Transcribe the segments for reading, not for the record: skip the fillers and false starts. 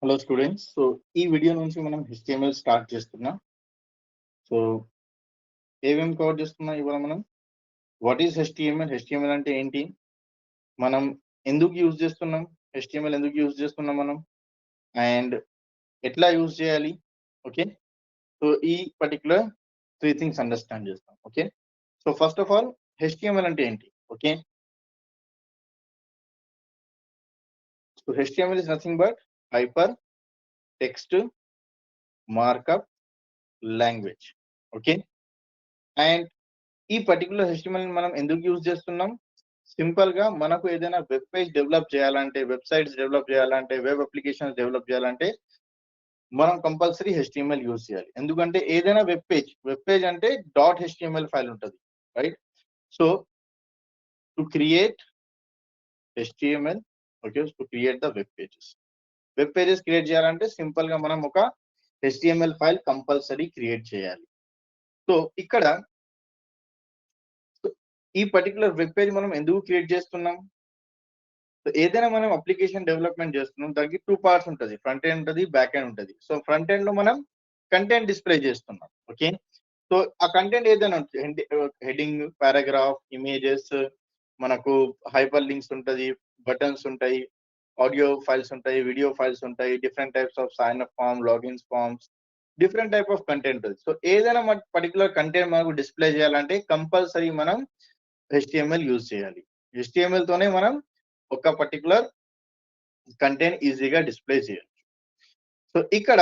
Hello students. So ఈ video నుంచి మనం HTML స్టార్ట్ చేస్తున్నాం. సో ఏమేమి కవర్ చేస్తున్నాం ఇవాళ మనం? వాట్ ఈస్ HTML అంటే ఏంటి, మనం ఎందుకు యూజ్ చేస్తున్నాం, HTML ఎందుకు యూజ్ చేస్తున్నాం మనం, అండ్ ఎట్లా యూజ్ చేయాలి. ఓకే, సో ఈ పర్టికులర్ 3 థింగ్స్ అండర్స్టాండ్ చేస్తాం. Okay, so first of all HTML అంటే ఏంటి? Okay, so HTML is nothing but hyper text markup language. Okay, and ఈ పర్టికులర్ HTML మనం ఎందుకు యూజ్ చేస్తున్నాం? సింపుల్ గా మనకు ఏదైనా వెబ్ పేజ్ డెవలప్ చేయాలంటే, వెబ్సైట్స్ డెవలప్ చేయాలంటే, వెబ్ అప్లికేషన్స్ డెవలప్ చేయాలంటే మనం కంపల్సరీ HTML యూజ్ చేయాలి. ఎందుకంటే ఏదైనా వెబ్ పేజ్ అంటే .html ఫైల్ ఉంటుంది, right? So to create HTML, okay, to create the web pages create చేయాలంటే సింపుల్ గా మనం ఒక HTML ఫైల్ కంపల్సరీ క్రియేట్ చేయాలి. సో ఇక్కడ ఈ పర్టికులర్ వెబ్ పేజ్ మనం ఎందుకు క్రియేట్ చేస్తున్నాం? ఏదైనా మనం అప్లికేషన్ డెవలప్మెంట్ చేస్తున్నాం, దానికి 2 పార్ట్స్ ఉంటుంది, ఫ్రంట్ ఎండ్ ఉంటుంది, బ్యాక్ ఎండ్ ఉంటుంది. సో ఫ్రంట్ ఎండ్ లో మనం కంటెంట్ డిస్ప్లే చేస్తున్నాం. ఓకే, సో ఆ కంటెంట్ ఏదైనా హెడింగ్, పారాగ్రాఫ్, ఇమేజెస్, మనకు హైపర్ లింక్స్ ఉంటుంది, బటన్స్ ఉంటాయి, ఆడియో ఫైల్స్ ఉంటాయి, వీడియో ఫైల్స్ ఉంటాయి, different types of sign up form, logins forms, different type of content ఉంటుంది. సో ఏదైనా పర్టికులర్ కంటెంట్ మనకు డిస్ప్లే చేయాలంటే కంపల్సరీ మనం HTML యూజ్ చేయాలి. HTML తోనే మనం ఒక పర్టికులర్ కంటెంట్ ఈజీగా డిస్ప్లే చేయొచ్చు. సో ఇక్కడ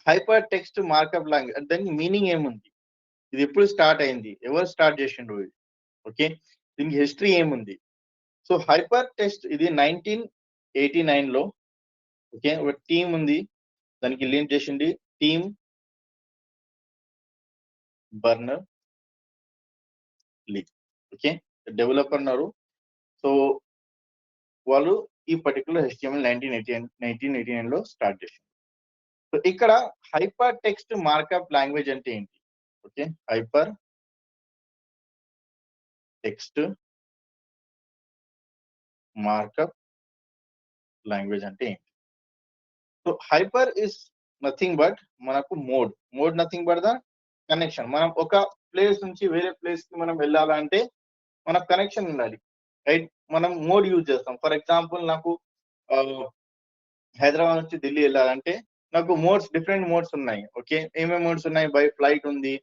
హైపర్ టెక్స్ట్ మార్కప్ లాంగ్వేజ్ దానికి మీనింగ్ ఏముంది, ఇది ఎప్పుడు స్టార్ట్ అయింది, ఎవరు స్టార్ట్ చేసిండ్రు ఇది, ఓకే, దీనికి హిస్టరీ ఏముంది? సో హైపర్ టెక్స్ట్ ఇది 1989 లో, ఓకే, ఒక టీమ్ ఉంది, దానికి లీడ్ చేసింది టీమ్ బర్నర్ లీ. ఓకే, డెవలపర్ ఉన్నారు. సో వాళ్ళు ఈ పర్టికులర్ HTML 1989 లో స్టార్ట్ చేసింది. సో ఇక్కడ హైపర్ టెక్స్ట్ మార్కప్ లాంగ్వేజ్ అంటే ఏంటి? Okay, hyper text markup language అంటే ఏంటి? So hyper is nothing but మనకు mode nothing but the connection. మనం ఒక ప్లేస్ నుంచి వేరే ప్లేస్ కి మనం వెళ్ళాలంటే మనకు కనెక్షన్ ఉండాలి, రైట్? మనం మోడ్ యూజ్ చేస్తాం. ఫర్ ఎగ్జాంపుల్ నాకు హైదరాబాద్ నుంచి ఢిల్లీ వెళ్ళాలంటే నాకు డిఫరెంట్ మోడ్స్ ఉన్నాయి. ఓకే, ఏమేమి మోడ్స్ ఉన్నాయి? బై ఫ్లైట్ ఉంది,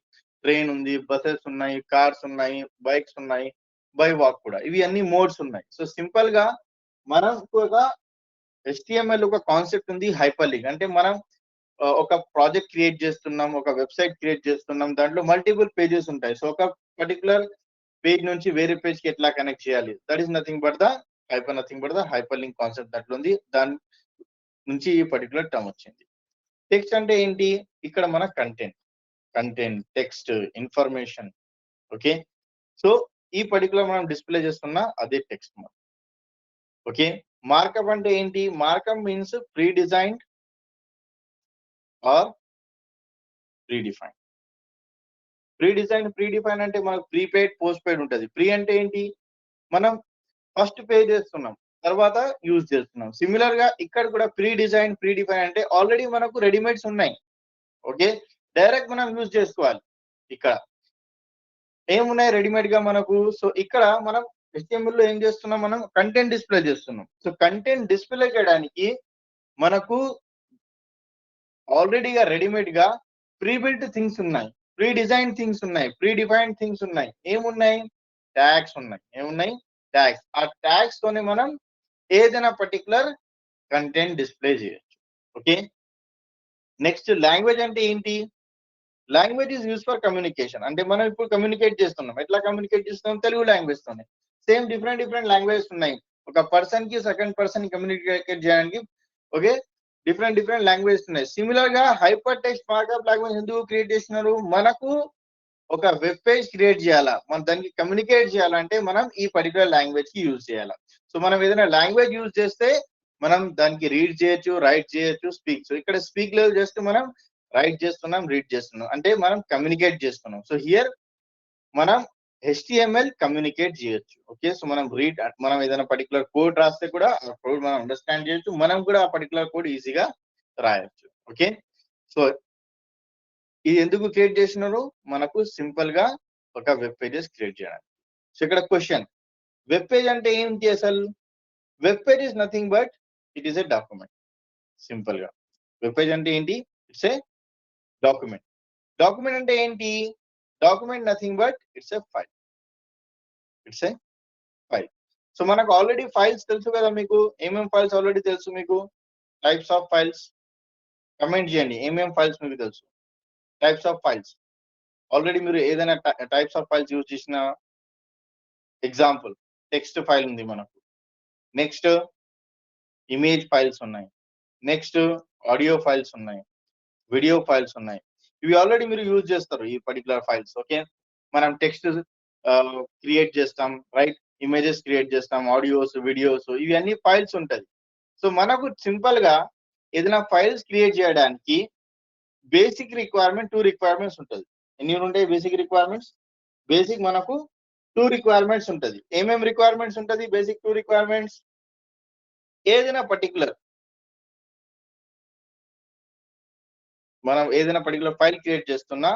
ట్రైన్ ఉంది, బసెస్ ఉన్నాయి, కార్స్ ఉన్నాయి, బైక్స్ ఉన్నాయి, బై వాక్ కూడా, ఇవి అన్ని మోడ్స్ ఉన్నాయి. సో సింపుల్ గా మనకు ఒక HTML ఒక కాన్సెప్ట్ ఉంది, హైపర్ లింక్. అంటే మనం ఒక ప్రాజెక్ట్ క్రియేట్ చేస్తున్నాం, ఒక వెబ్సైట్ క్రియేట్ చేస్తున్నాం, దాంట్లో మల్టిపుల్ పేజెస్ ఉంటాయి. సో ఒక పర్టికులర్ పేజ్ నుంచి వేరే పేజ్ కి ఎట్లా కనెక్ట్ చేయాలి, that is nothing but the hyper link concept. దాంట్లో ఉంది, దాని నుంచి ఈ పర్టికులర్ టర్మ్ వచ్చింది. టెక్స్ట్ అంటే ఏంటి? ఇక్కడ మన content, text, information. Okay, so ఈ పర్టికులర్ మనం డిస్ప్లే చేస్తున్న అదే టెక్స్ట్. ఓకే, మార్కప్ అంటే ఏంటి? Markup means predesigned or predefined. Predefine అంటే మనకు ప్రీపెయిడ్, పోస్ట్ పెయిడ్ ఉంటుంది. ప్రీ అంటే ఏంటి? మనం ఫస్ట్ పే చేస్తున్నాం, తర్వాత యూజ్ చేస్తున్నాం. సిమిలర్ గా ఇక్కడ కూడా ప్రీడిఫైన్ అంటే ఆల్రెడీ మనకు రెడీమేడ్స్ ఉన్నాయి. ఓకే, డైరెక్ట్ మనం యూజ్ చేసుకోవాలి. ఇక్కడ ఏమున్నాయి రెడీమేడ్ గా మనకు? సో ఇక్కడ మనం HTML లో ఏం చేస్తున్నాం? మనం కంటెంట్ డిస్ప్లే చేస్తున్నాం. సో కంటెంట్ డిస్ప్లే చేయడానికి మనకు ఆల్రెడీగా రెడీమేడ్ గా ప్రీబిల్ట్ థింగ్స్ ఉన్నాయి, ప్రీ డిజైన్ థింగ్స్ ఉన్నాయి, ప్రీ డిఫైన్డ్ థింగ్స్ ఉన్నాయి. ఏమున్నాయి? ట్యాగ్స్ ఉన్నాయి. ఏమున్నాయి? ట్యాగ్స్. ఆ ట్యాగ్స్ తోనే మనం ఏదైనా పర్టికులర్ కంటెంట్ డిస్ప్లే చేయొచ్చు. ఓకే, నెక్స్ట్ లాంగ్వేజ్ అంటే ఏంటి? Language is use for communication. అంటే మనం ఇప్పుడు కమ్యూనికేట్ చేస్తున్నాం, ఎట్లా కమ్యూనికేట్ చేస్తున్నాం? తెలుగు లాంగ్వేజ్ తోనే. సేమ్ డిఫరెంట్ లాంగ్వేజెస్ ఉన్నాయి. ఒక పర్సన్ కి సెకండ్ పర్సన్ కమ్యూనికేట్ చేయడానికి ఓకే డిఫరెంట్ లాంగ్వేజెస్ ఉన్నాయి. సిమిలర్ గా హైపర్ టెక్స్ట్ మార్కప్ లాంగ్వేజ్ ఎందుకు క్రియేట్ చేస్తున్నారు? మనకు ఒక వెబ్ పేజ్ క్రియేట్ చేయాలా, మనం దానికి కమ్యూనికేట్ చేయాలంటే మనం ఈ పర్టికులర్ లాంగ్వేజ్ కి యూజ్ చేయాలా. సో మనం ఏదైనా లాంగ్వేజ్ యూజ్ చేస్తే మనం దానికి రీడ్ చేయొచ్చు, రైట్ చేయొచ్చు, స్పీక్. సో ఇక్కడ స్పీక్ లేదు, జస్ట్ మనం రైట్ చేస్తున్నాం, రీడ్ చేస్తున్నాం, అంటే మనం కమ్యూనికేట్ చేస్తున్నాం. సో హియర్ మనం HTML కమ్యూనికేట్ చేయొచ్చు. ఓకే, సో మనం ఏదైనా పర్టికులర్ కోడ్ రాస్తే కూడా ఆ కోడ్ మనం అండర్స్టాండ్ చేయొచ్చు, మనం కూడా ఆ పర్టికులర్ కోడ్ ఈజీగా రాయొచ్చు. ఓకే, సో ఇది ఎందుకు క్రియేట్ చేసినారు? మనకు సింపుల్ గా ఒక వెబ్ పేజెస్ క్రియేట్ చేయడానికి. సో ఇక్కడ క్వశ్చన్, వెబ్ పేజ్ అంటే ఏంటి అసలు? Web page is nothing but it is a document. Simple గా వెబ్ పేజ్ అంటే ఏంటి? It's a document. డాక్యుమెంట్ అంటే ఏంటి? Document nothing but it's a file. It's a file. So మనకు ఆల్రెడీ ఫైల్స్ తెలుసు కదా మీకు. ఏమేం ఫైల్స్ ఆల్రెడీ తెలుసు మీకు? Types of files. కమెంట్ చేయండి ఏమేం ఫైల్స్ మీకు తెలుసు. టైప్స్ ఆఫ్ ఫైల్స్ ఆల్రెడీ మీరు ఏదైనా టైప్స్ ఆఫ్ ఫైల్స్ యూజ్ చేసిన ఎగ్జాంపుల్ టెక్స్ట్ ఫైల్ ఉంది మనకు, నెక్స్ట్ ఇమేజ్ ఫైల్స్ ఉన్నాయి, నెక్స్ట్ ఆడియో ఫైల్స్ ఉన్నాయి, వీడియో ఫైల్స్ ఉన్నాయి. ఇవి ఆల్రెడీ మీరు యూజ్ చేస్తారు ఈ పర్టికులర్ ఫైల్స్. ఓకే, మనం టెక్స్ట్ క్రియేట్ చేస్తాం, రైట్, ఇమేజెస్ క్రియేట్ చేస్తాం, ఆడియోస్, వీడియోస్, ఇవి అన్ని ఫైల్స్ ఉంటుంది. సో మనకు సింపుల్ గా ఏదైనా ఫైల్స్ క్రియేట్ చేయడానికి బేసిక్ రిక్వైర్మెంట్ 2 రిక్వైర్మెంట్స్ ఉంటుంది. ఎన్ని ఉంటాయి బేసిక్ రిక్వైర్మెంట్స్? బేసిక్ మనకు 2 రిక్వైర్మెంట్స్ ఉంటుంది. ఏమేమి రిక్వైర్మెంట్స్ ఉంటుంది బేసిక్ 2 రిక్వైర్మెంట్స్? ఏదైనా పర్టికులర్ ఫైల్ క్రియేట్ చేస్తున్నా,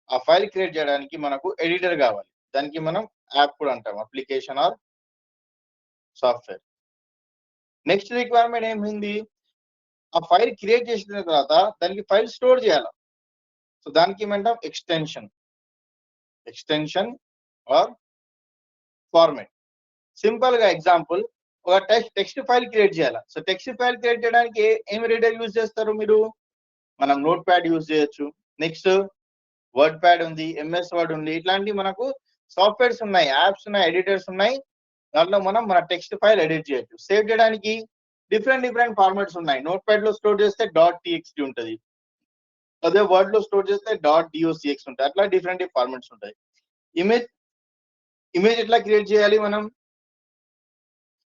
ఆ ఫైల్ క్రియేట్ చేయడానికి మనకు ఎడిటర్ కావాలి. దానికి మనం యాప్ కూడా అంటాం, application or software. Next requirement ఏమైంది? ఆ ఫైల్ క్రియేట్ చేసిన తర్వాత దానికి ఫైల్ స్టోర్ చేయాలి. సో దానికి ఏమంటాం? Extension or format. సింపుల్ గా ఎగ్జాంపుల్, ఒక టెక్స్ట్ ఫైల్ క్రియేట్ చేయాలి. సో టెక్స్ట్ ఫైల్ క్రియేట్ చేయడానికి ఏం రీడర్ యూజ్ చేస్తారు మీరు? మనం నోట్ ప్యాడ్ యూజ్ చేయొచ్చు, నెక్స్ట్ వర్డ్ ప్యాడ్ ఉంది, ఎంఎస్ వర్డ్ ఉంది, ఇట్లాంటి మనకు సాఫ్ట్వేర్స్ ఉన్నాయి, యాప్స్ ఉన్నాయి, ఎడిటర్స్ ఉన్నాయి. దాంట్లో మనం మన టెక్స్ట్ ఫైల్ ఎడిట్ చేయొచ్చు. సేవ్ చేయడానికి డిఫరెంట్ ఫార్మాట్స్ ఉన్నాయి. నోట్ ప్యాడ్ లో స్టోర్ చేస్తే .txt ఉంటుంది, అదే వర్డ్ లో స్టోర్ చేస్తే .docx ఉంటుంది. అట్లా డిఫరెంట్ ఫార్మాట్స్ ఉంటాయి. ఇమేజ్ ఎట్లా క్రియేట్ చేయాలి? మనం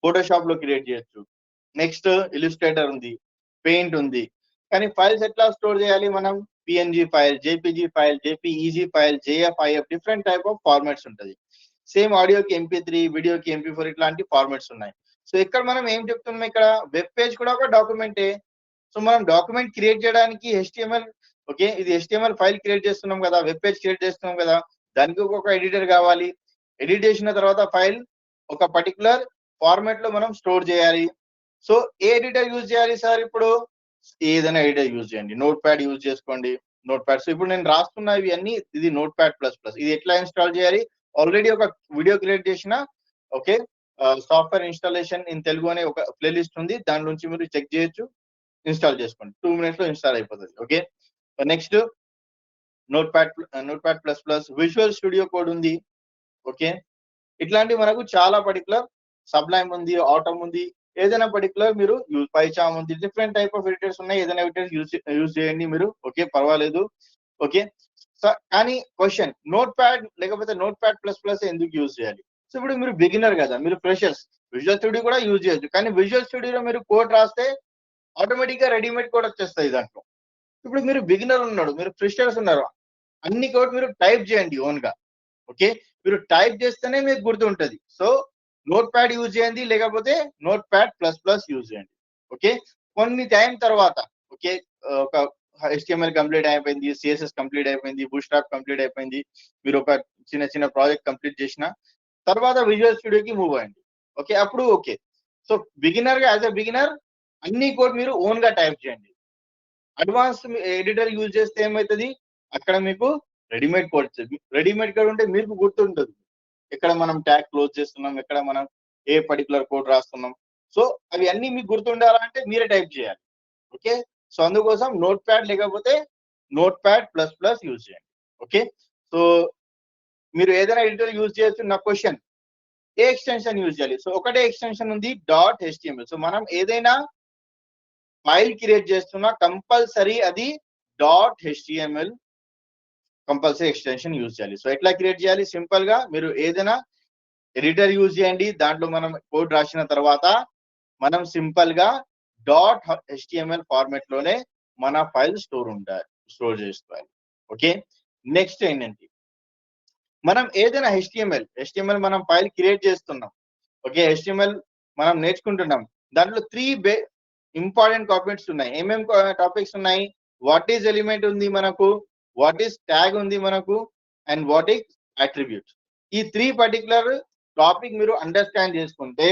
ఫోటోషాప్ లో క్రియేట్ చేయొచ్చు, నెక్స్ట్ ఇల్లుస్ట్రేటర్ ఉంది, పెయింట్ ఉంది. కానీ ఫైల్స్ ఎట్లా స్టోర్ చేయాలి? మనం PNG file, JPG file, JPEG file, JFIF, different type of formats ఉంటుంది. సేమ్ ఆడియోకి MP3, వీడియోకి MP4, ఇట్లాంటి ఫార్మాట్స్ ఉన్నాయి. సో ఇక్కడ మనం ఏం చెప్తున్నాం? ఇక్కడ వెబ్ పేజ్ కూడా ఒక డాక్యుమెంటే. సో మనం డాక్యుమెంట్ క్రియేట్ చేయడానికి HTML, ఓకే, ఇది HTML ఫైల్ క్రియేట్ చేస్తున్నాం కదా, వెబ్ పేజ్ క్రియేట్ చేస్తున్నాం కదా, దానికి ఒక ఎడిటర్ కావాలి. ఎడిట్ చేసిన తర్వాత ఫైల్ ఒక పర్టికులర్ ఫార్మాట్ లో మనం స్టోర్ చేయాలి. సో ఏ ఎడిటర్ యూజ్ చేయాలి సార్? ఇప్పుడు ఏదైనా ఎడిటర్ యూజ్ చేయండి, నోట్ ప్యాడ్ యూజ్ చేసుకోండి. నోట్ ప్యాడ్, సో ఇప్పుడు నేను రాస్తున్నా ఇవి అన్ని, ఇది నోట్ ప్యాడ్ ప్లస్ ప్లస్. ఇది ఎట్లా ఇన్స్టాల్ చేయాలి? ఆల్రెడీ ఒక వీడియో క్రియేట్ చేసిన, okay, software installation in Telugu అనే ఒక ప్లేలిస్ట్ ఉంది, దాని నుంచి మీరు చెక్ చేయొచ్చు, ఇన్స్టాల్ చేసుకోండి. 2 minutes లో ఇన్స్టాల్ అయిపోతుంది. Okay, next note pad plus plus, visual studio code ఉంది. ఓకే, ఇట్లాంటి మనకు చాలా పర్టికులర్, సబ్లైమ్ ఉంది, ఆటమ్ ఉంది, ఏదైనా పర్టికులర్ మీరు పైచామ్ ఉంది, డిఫరెంట్ టైప్ ఆఫ్ ఎడిటర్స్ ఉన్నాయి. ఏదైనా ఎడిటర్ యూజ్ చేయండి మీరు, ఓకే, పర్వాలేదు. ఓకే, కానీ క్వశ్చన్, నోట్ ప్యాడ్ లేకపోతే నోట్ ప్యాడ్ ప్లస్ ప్లస్ ఎందుకు యూజ్ చేయాలి? సో ఇప్పుడు మీరు బిగినర్ కదా, మీరు ఫ్రెషర్స్, విజువల్ స్టూడియో కూడా యూజ్ చేయొచ్చు. కానీ విజువల్ స్టూడియోలో మీరు కోడ్ రాస్తే ఆటోమేటిక్ గా రెడీమేడ్ కోడ్ వచ్చేస్తాయి దాంట్లో. ఇప్పుడు మీరు బిగినర్ ఉన్నాడు, మీరు ఫ్రెషర్స్ ఉన్నారు, అన్ని కోడ్ మీరు టైప్ చేయండి ఓన్ గా. ఓకే, మీరు టైప్ చేస్తేనే మీకు గుర్తుంటది. సో నోట్ ప్యాడ్ యూజ్ చేయండి, లేకపోతే note pad plus plus use చేయండి. ఓకే, కొన్ని టైం తర్వాత, ఓకే, ఒక HTML కంప్లీట్ అయిపోయింది, CSS కంప్లీట్ అయిపోయింది, బూట్స్ట్రాప్ కంప్లీట్ అయిపోయింది, మీరు ఒక చిన్న ప్రాజెక్ట్ కంప్లీట్ చేసిన తర్వాత విజువల్ స్టూడియోకి మూవ్ అయ్యండి. ఓకే, అప్పుడు ఓకే. సో బిగినర్ గా, యాజ్ ఎ బిగినర్ అన్ని కోడ్ మీరు ఓన్ గా టైప్ చేయండి. అడ్వాన్స్ ఎడిటర్ యూజ్ చేస్తే ఏమవుతుంది? అక్కడ మీకు రెడీమేడ్ కోడ్ వస్తుంది. రెడీమేడ్ కోడ్ ఉంటే మీకు గుర్తుంటుంది ఎక్కడ మనం ట్యాగ్ క్లోజ్ చేస్తున్నాం, ఎక్కడ మనం ఏ పర్టికులర్ కోడ్ రాస్తున్నాం. సో అవి అన్ని మీకు గుర్తుండాలంటే మీరే టైప్ చేయాలి. ఓకే, సో అందుకోసం నోట్ ప్యాడ్ లేకపోతే note pad plus plus use చేయండి. ఓకే, సో మీరు ఏదైనా ఎడిటర్ యూజ్ చేయొచ్చు. నా క్వశ్చన్, ఏ ఎక్స్టెన్షన్ యూజ్ చేయాలి? సో ఒకటే ఎక్స్టెన్షన్ ఉంది, .html. సో మనం ఏదైనా ఫైల్ క్రియేట్ చేస్తున్నా కంపల్సరీ అది .html కంపల్సరీ ఎక్స్టెన్షన్ యూజ్ చేయాలి. సో ఎట్లా క్రియేట్ చేయాలి? సింపుల్ గా మీరు ఏదైనా ఎడిటర్ యూజ్ చేయండి, దాంట్లో మనం కోడ్ రాసిన తర్వాత మనం సింపుల్ గా .html ఫార్మాట్ లోనే మన ఫైల్ స్టోర్ చేసుకోవాలి. ఓకే, నెక్స్ట్ ఏంటంటే మనం ఏదైనా HTML మనం ఫైల్ క్రియేట్ చేస్తున్నాం. ఓకే, HTML మనం నేర్చుకుంటున్నాం. దాంట్లో 3 ఇంపార్టెంట్ టాపిక్స్ ఉన్నాయి. ఏమేం టాపిక్స్ ఉన్నాయి? వాట్ ఈజ్ ఎలిమెంట్ ఉంది మనకు, వాట్ ఈజ్ ట్యాగ్ ఉంది మనకు, అండ్ వాట్ ఈజ్ అట్రిబ్యూట్. ఈ 3 పర్టికులర్ టాపిక్ మీరు అండర్స్టాండ్ చేసుకుంటే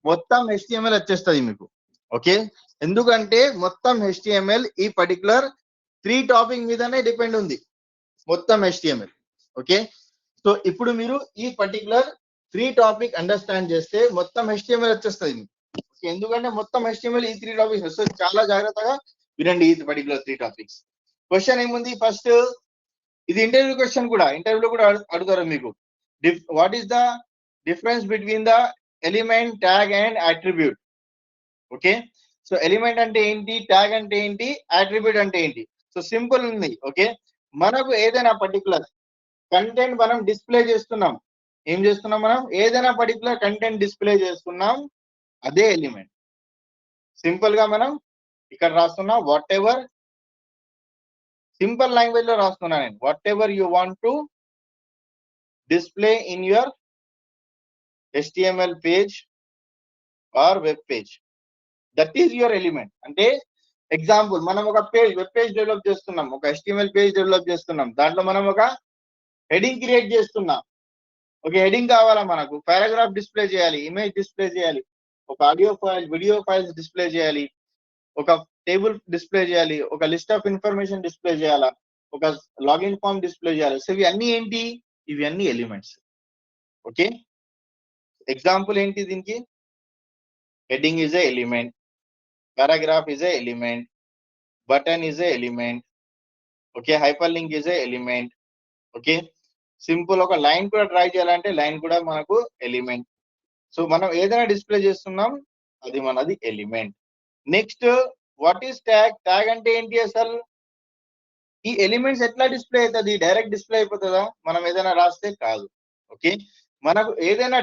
మొత్తం HTML వచ్చేస్తుంది మీకు. ఓకే, ఎందుకంటే మొత్తం HTML ఈ పర్టికులర్ 3 టాపిక్ మీదనే డిపెండ్ ఉంది మొత్తం HTML. ఓకే, సో ఇప్పుడు మీరు ఈ పర్టికులర్ 3 టాపిక్ అండర్స్టాండ్ చేస్తే మొత్తం HTML వచ్చేస్తుంది మీకు. ఎందుకంటే మొత్తం HTML ఈ 3 టాపిక్స్ వస్తుంది. చాలా జాగ్రత్తగా వినండి ఈ పర్టికులర్ 3 టాపిక్స్. క్వశ్చన్ ఏముంది? ఫస్ట్ ఇది ఇంటర్వ్యూ క్వశ్చన్ కూడా, ఇంటర్వ్యూలో కూడా అడుగుతారు మీకు. What is the difference between the element, tag and attribute? Okay, so element అంటే ఏంటి, ట్యాగ్ అంటే ఏంటి, అట్రిబ్యూట్ అంటే ఏంటి? సో సింపుల్ ఉంది. ఓకే, మనకు ఏదైనా పర్టికులర్ కంటెంట్ మనం డిస్ప్లే చేస్తున్నాం. ఏం చేస్తున్నాం? మనం ఏదైనా పర్టికులర్ కంటెంట్ డిస్ప్లే చేస్తున్నాం, అదే ఎలిమెంట్. సింపుల్ గా మనం ఇక్కడ రాస్తున్నాం, వాట్ ఎవర్, సింపుల్ లాంగ్వేజ్ లో రాస్తున్నా నేను, what ever you want to display in your HTML page or web page, that is your element. అంటే ఎగ్జాంపుల్, మనం ఒక వెబ్ పేజ్ డెవలప్ చేస్తున్నాం, ఒక HTML పేజ్ డెవలప్ చేస్తున్నాం. దాంట్లో మనం ఒక హెడింగ్ క్రియేట్ చేస్తున్నాం. ఒక హెడింగ్ కావాలా మనకు, పారాగ్రాఫ్ డిస్ప్లే చేయాలి, ఇమేజ్ డిస్ప్లే చేయాలి, ఒక audio file, video files display చేయాలి, ఒక టేబుల్ డిస్ప్లే చేయాలి, ఒక లిస్ట్ ఆఫ్ ఇన్ఫర్మేషన్ డిస్ప్లే చేయాలా, ఒక లాగిన్ ఫామ్ డిస్ప్లే చేయాలి. సో ఇవి అన్ని ఏంటి? ఇవి అన్ని ఎలిమెంట్స్. ఓకే, ఎగ్జాంపుల్ ఏంటి దీనికి? Heading is a element, paragraph is a element, button is a element, okay, hyper link is a element. Okay, simple ఒక లైన్ కూడా ట్రై చేయాలంటే లైన్ కూడా మనకు ఎలిమెంట్. సో మనం ఏదైనా డిస్ప్లే చేస్తున్నాం, అది మనది element. Next, what is tag? Tag అంటే ఏంటి అసలు? ఈ ఎలిమెంట్స్ ఎట్లా డిస్ప్లే అవుతుంది? డైరెక్ట్ డిస్ప్లే అయిపోతుందా మనం ఏదైనా రాస్తే? కాదు. ఓకే, మనకు ఏదైనా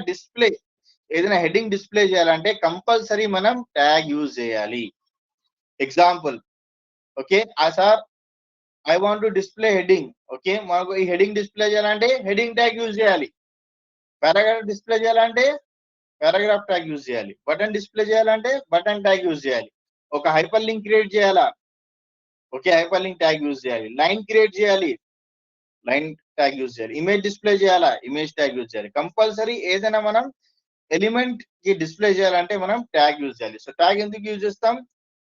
హెడ్డింగ్ డిస్ప్లే చేయాలంటే కంపల్సరీ మనం ట్యాగ్ యూజ్ చేయాలి. Example, okay, sir I want to display heading. Okay, మనకు ఈ హెడ్డింగ్ డిస్ప్లే చేయాలంటే హెడ్డింగ్ ట్యాగ్ యూజ్ చేయాలి. పారాగ్రాఫ్ డిస్ప్లే చేయాలంటే పారాగ్రాఫ్ ట్యాగ్ యూజ్ చేయాలి. బటన్ డిస్ప్లే చేయాలంటే బటన్ ట్యాగ్ యూజ్ చేయాలి. ఒక హైపర్ లింక్ క్రియేట్ చేయాలా? Okay, hyper link tag use చేయాలి. లైన్ క్రియేట్ చేయాలి, లైన్ ట్యాగ్ యూజ్ చేయాలి. ఇమేజ్ డిస్ప్లే చేయాలా? ఇమేజ్ ట్యాగ్ యూజ్ చేయాలి. కంపల్సరీ ఏదైనా మనం ఎలిమెంట్ కి డిస్ప్లే చేయాలంటే మనం ట్యాగ్ యూజ్ చేయాలి. సో ట్యాగ్ ఎందుకు యూజ్ చేస్తాం?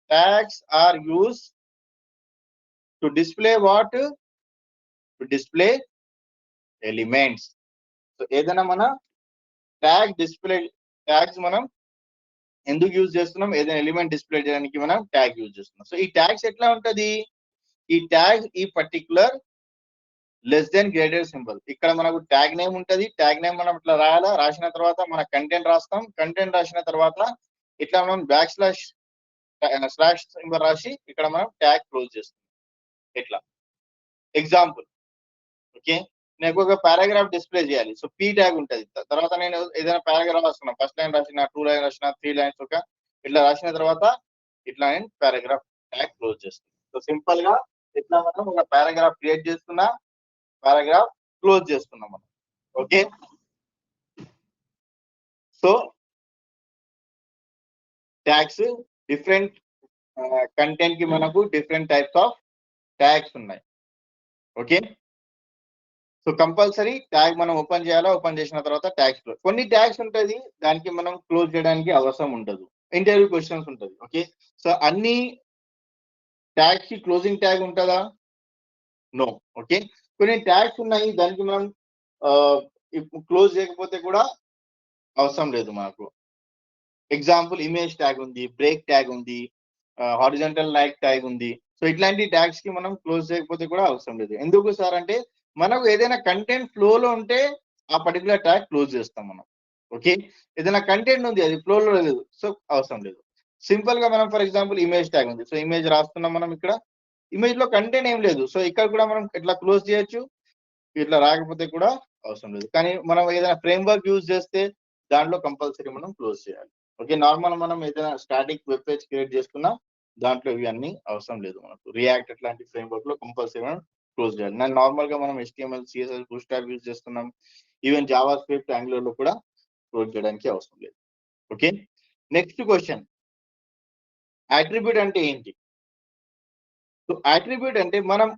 Tags are use to display what? To display elements. So ఏదైనా మన ట్యాగ్స్ మనం ఎందుకు యూజ్ చేస్తున్నాం? ఏదైనా ఎలిమెంట్ డిస్ప్లే చేయడానికి మనం ట్యాగ్ యూజ్ చేస్తున్నాం. సో ఈ ట్యాగ్స్ ఎట్లా ఉంటది? ఈ ట్యాగ్ ఈ particular less than grated symbol. ఇక్కడ మనకు ట్యాగ్ నేమ్ ఉంటది. ట్యాగ్ నేమ్ మనం ఇట్లా రాయాలా, రాసిన తర్వాత మన కంటెంట్ రాస్తాం. కంటెంట్ రాసిన తర్వాత ఇట్లా మనం స్లాష్ సింబల్ రాసి ఇక్కడ మనం ట్యాగ్ క్లోజ్ చేస్తాం. ఇట్లా ఎగ్జాంపుల్, ఓకే, నేను ఒక పారాగ్రాఫ్ డిస్ప్లే చేయాలి. సో పీ ట్యాగ్ ఉంటది. తర్వాత నేను ఏదైనా పారాగ్రాఫ్ రాసుకున్నా, ఫస్ట్ లైన్ రాసిన, 2 లైన్ రాసిన, 3 లైన్స్, ఒక ఇట్లా రాసిన తర్వాత ఇట్లా నేను పారాగ్రాఫ్ ట్యాగ్ క్లోజ్ చేస్తాను. సో సింపుల్ గా ఇట్లా మనం ఒక పారాగ్రాఫ్ క్రియేట్ చేస్తున్నా, పారాగ్రాఫ్ క్లోజ్ చేస్తున్నాం మనం. Okay, so tags different content కి మనకు డిఫరెంట్ టైప్స్ ఆఫ్ ట్యాగ్స్ ఉన్నాయి. ఓకే, సో కంపల్సరీ ట్యాగ్ మనం ఓపెన్ చేయాలా, ఓపెన్ చేసిన తర్వాత ట్యాగ్స్ కొన్ని ట్యాగ్స్ ఉంటుంది, దానికి మనం క్లోజ్ చేయడానికి అవసరం ఉండదు. ఇంటర్వ్యూ క్వశ్చన్స్ ఉంటుంది. ఓకే, సో అన్ని ట్యాగ్స్ కి క్లోజింగ్ ట్యాగ్ ఉంటుందా? నో. ఓకే, కొన్ని ట్యాగ్స్ ఉన్నాయి, దానికి మనం క్లోజ్ చేయకపోతే కూడా అవసరం లేదు మనకు. ఎగ్జాంపుల్, ఇమేజ్ ట్యాగ్ ఉంది, బ్రేక్ ట్యాగ్ ఉంది, హారిజాంటల్ లైక్ ట్యాగ్ ఉంది. సో ఇట్లాంటి ట్యాగ్స్ కి మనం క్లోజ్ చేయకపోతే కూడా అవసరం లేదు. ఎందుకు సార్ అంటే మనకు ఏదైనా కంటెంట్ ఫ్లో లో ఉంటే ఆ పర్టికులర్ ట్యాగ్ క్లోజ్ చేస్తాం మనం. ఓకే, ఏదైనా కంటెంట్ ఉంది, అది ఫ్లో లో లేదు, సో అవసరం లేదు. సింపుల్ గా మనం ఫర్ ఎగ్జాంపుల్ ఇమేజ్ ట్యాగ్ ఉంది. సో ఇమేజ్ రాస్తున్నాం మనం, ఇక్కడ ఇమేజ్ లో కంటెంట్ ఏం లేదు. సో ఇక్కడ కూడా మనం ఇట్లా క్లోజ్ చేయొచ్చు, ఇట్లా రాకపోతే కూడా అవసరం లేదు. కానీ మనం ఏదైనా ఫ్రేమ్ వర్క్ యూజ్ చేస్తే దాంట్లో కంపల్సరీ మనం క్లోజ్ చేయాలి. ఓకే, నార్మల్ మనం ఏదైనా స్టాటిక్ వెబ్ పేజ్ క్రియేట్ చేసుకున్నా దాంట్లో ఇవన్నీ అవసరం లేదు మనకు. రియాక్ట్ అట్లాంటి ఫ్రేమ్ వర్క్ లో కంపల్సరీ మనం క్లోజ్ చేయాలి. నార్మల్ గా మనం HTML, CSS, full stock use చేస్తున్నాం. ఈవెన్ జావా స్క్రిప్ట్, యాంగులర్ లో కూడా క్లోజ్ చేయడానికి అవసరం లేదు. ఓకే, నెక్స్ట్ క్వశ్చన్, అట్రిబ్యూట్ అంటే ఏంటి? సో అట్రిబ్యూట్ అంటే మనం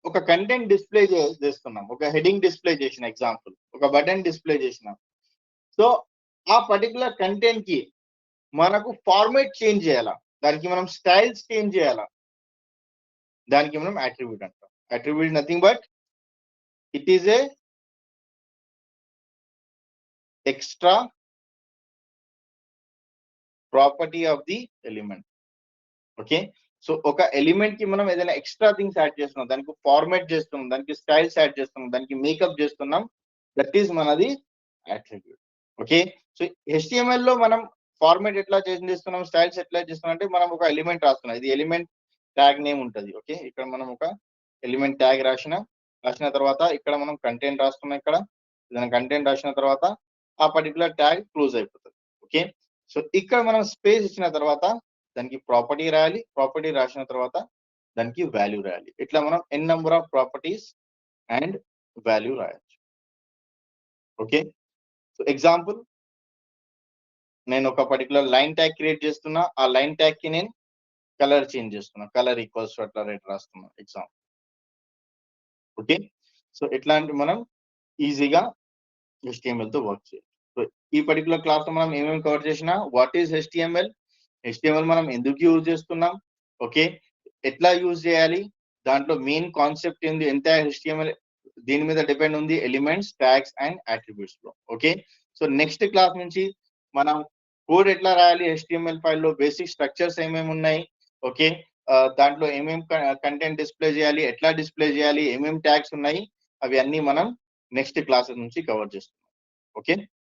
ఒక కంటెంట్ డిస్ప్లే చేస్తున్నాం, ఒక హెడింగ్ డిస్ప్లే చేసిన, ఎగ్జాంపుల్ ఒక బటన్ డిస్ప్లే చేసినాం. సో ఆ పర్టికులర్ కంటెంట్ కి మనకు ఫార్మేట్ చేంజ్ చేయాలా, దానికి మనం స్టైల్స్ చేంజ్ చేయాలా, దానికి మనం అట్రిబ్యూట్ అంటాం. Attribute nothing but it is a extra property of the element. Okay, so ఒక ఎలిమెంట్ కి మనం ఏదైనా ఎక్స్ట్రా థింగ్స్ యాడ్ చేస్తున్నాం, దానికి ఫార్మాట్ చేస్తున్నాం, దానికి స్టైల్స్ యాడ్ చేస్తున్నాం, దానికి మేకప్ చేస్తున్నాం, దట్ ఈస్ మనది అట్రిబ్యూట్. ఓకే, సో HTML లో మనం ఫార్మాట్ ఎట్లా చేంజ్ చేస్తున్నాం, స్టైల్స్ ఎట్లా చేస్తున్నాం అంటే మనం ఒక ఎలిమెంట్ రాస్తున్నాం, ఇది ఎలిమెంట్ ట్యాగ్ నేమ్ ఉంటుంది. ఓకే, ఇక్కడ మనం ఒక ఎలిమెంట్ ట్యాగ్ రాసిన తర్వాత ఇక్కడ మనం కంటెంట్ రాస్తున్నాం, ఇక్కడ దాని కంటెంట్ రాసిన తర్వాత ఆ పర్టికులర్ ట్యాగ్ క్లోజ్ అయిపోతుంది. ఓకే, సో ఇక్కడ మనం స్పేస్ ఇచ్చిన తర్వాత దానికి ప్రాపర్టీ రాయాలి, ప్రాపర్టీ రాసిన తర్వాత దానికి వాల్యూ రాయాలి. ఇట్లా మనం n number of properties and value రాయొచ్చు. ఓకే, సో ఎగ్జాంపుల్, నేను ఒక పర్టికులర్ లైన్ ట్యాగ్ క్రియేట్ చేస్తున్నా, ఆ లైన్ ట్యాగ్ కి నేను కలర్ చేంజ్ చేస్తున్నా, కలర్ ఈక్వల్స్ టు అట్లా రేట్ రాస్తున్నా, ఎగ్జాంపుల్. ఓకే, సో ఇట్లాంటి మనం ఈజీగా HTML తో వర్క్ చేయొచ్చు. సో ఈ పర్టికులర్ క్లాస్ లో మనం ఏమేమి కవర్ చేసినా, వాట్ ఈస్ HTML మనం ఎందుకు యూజ్ చేస్తున్నాం, ఓకే, ఎట్లా యూజ్ చేయాలి, దాంట్లో మెయిన్ కాన్సెప్ట్ ఏంది, ఎంత HTML దీని మీద డిపెండ్ ఉంది, ఎలిమెంట్స్, ట్యాగ్స్ అండ్ అట్రిబ్యూట్స్ లో. ఓకే, సో నెక్స్ట్ క్లాస్ నుంచి మనం కోడ్ ఎట్లా రాయాలి, HTML ఫైల్లో బేసిక్ స్ట్రక్చర్స్ ఏమేమి ఉన్నాయి, ఓకే, దాంట్లో ఏమేమి కంటెంట్ డిస్ప్లే చేయాలి, ఎట్లా డిస్ప్లే చేయాలి, ఏమేమి ట్యాగ్స్ ఉన్నాయి, అవి అన్ని మనం నెక్స్ట్ క్లాసెస్ నుంచి కవర్ చేస్తున్నాం. ఓకే.